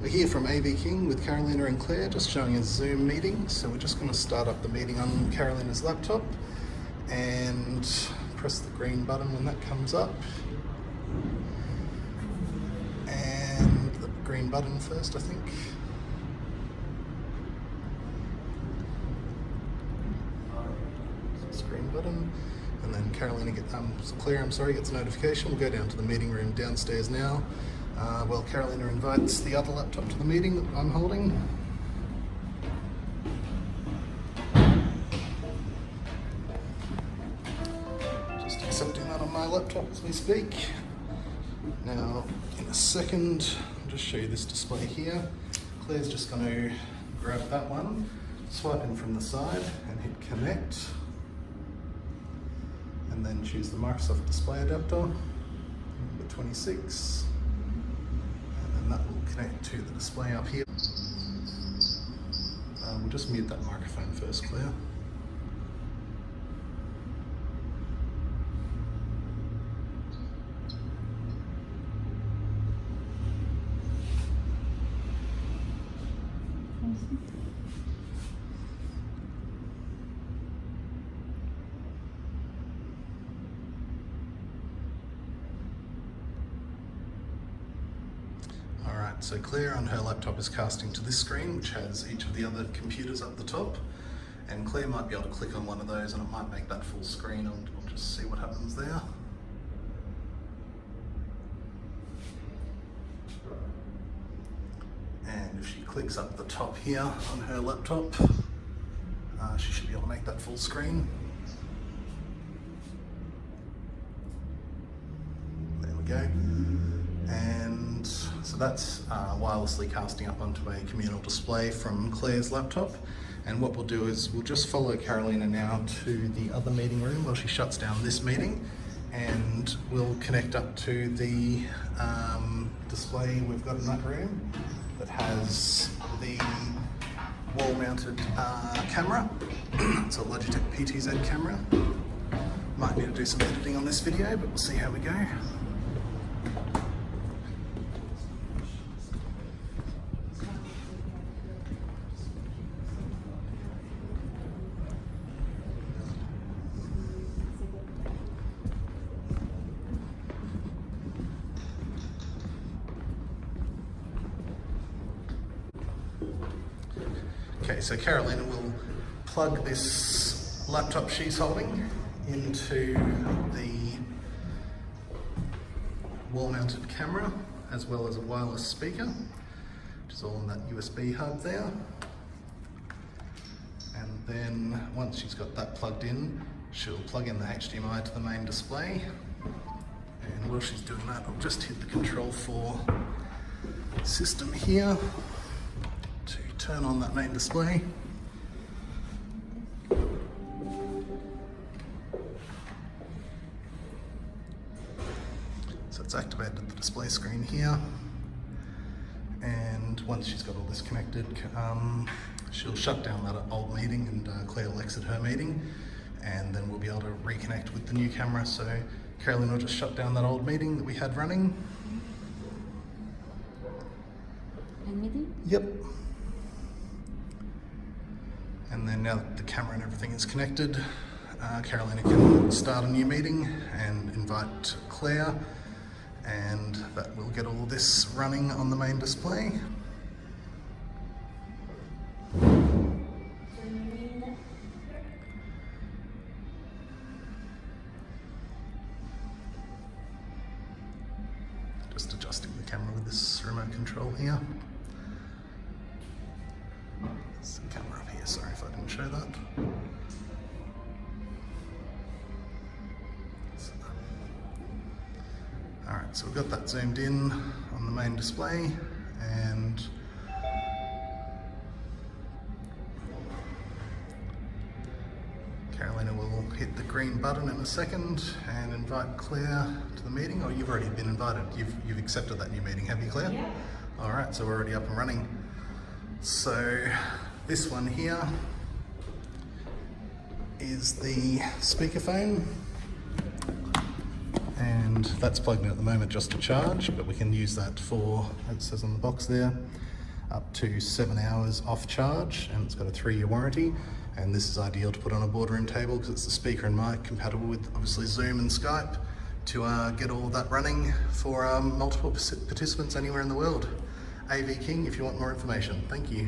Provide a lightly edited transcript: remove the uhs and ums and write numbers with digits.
We're here from AV King with Carolina and Claire, just showing a Zoom meeting. So we're just going to start up the meeting on Carolina's laptop and press the green button when that comes up. And the green button first, I think. So green button. And then Carolina Claire gets a notification. We'll go down to the meeting room downstairs now. Well, Carolina invites the other laptop to the meeting that I'm holding. Just accepting that on my laptop as we speak. Now, in a second, I'll just show you this display here. Claire's just going to grab that one, swipe in from the side and hit connect. And then choose the Microsoft display adapter, number 26. And that will connect to the display up here. We'll just mute that microphone first, Claire. Alright, so Claire on her laptop is casting to this screen, which has each of the other computers up the top. And Claire might be able to click on one of those and it might make that full screen. I'll just see what happens there. And if she clicks up the top here on her laptop, she should be able to make that full screen. There we go. And so that's wirelessly casting up onto a communal display from Claire's laptop. And what we'll do is we'll just follow Carolina now to the other meeting room while she shuts down this meeting, and we'll connect up to the display we've got in that room that has the wall-mounted camera. It's a Logitech PTZ camera. Might need to do some editing on this video, but we'll see how we go. Okay, so Carolina will plug this laptop she's holding into the wall-mounted camera, as well as a wireless speaker, which is all in that USB hub there. And then once she's got that plugged in, she'll plug in the HDMI to the main display. And while she's doing that, I'll just hit the Control 4 system here to turn on that main display. So it's activated the display screen here. And once she's got all this connected, she'll shut down that old meeting and Claire will exit her meeting. And then we'll be able to reconnect with the new camera. So Carolina will just shut down that old meeting that we had running. Meeting? Yep. And then now that the camera and everything is connected, Carolina can start a new meeting and invite Claire, and that will get all this running on the main display. Just adjusting the camera with this remote control here. There's the camera up here, sorry if I didn't show that. Alright, so we've got that zoomed in on the main display, and Carolina will hit the green button in a second and invite Claire to the meeting. Oh, you've already been invited. You've accepted that new meeting, have you, Claire? Yeah. Alright, so we're already up and running. So this one here is the speakerphone, and that's plugged in at the moment just to charge, but we can use that for, as it says on the box there, up to 7 hours off charge, and it's got a 3-year warranty. And this is ideal to put on a boardroom table because it's the speaker and mic compatible with obviously Zoom and Skype to get all of that running for multiple participants anywhere in the world. AV King if you want more information. Thank you.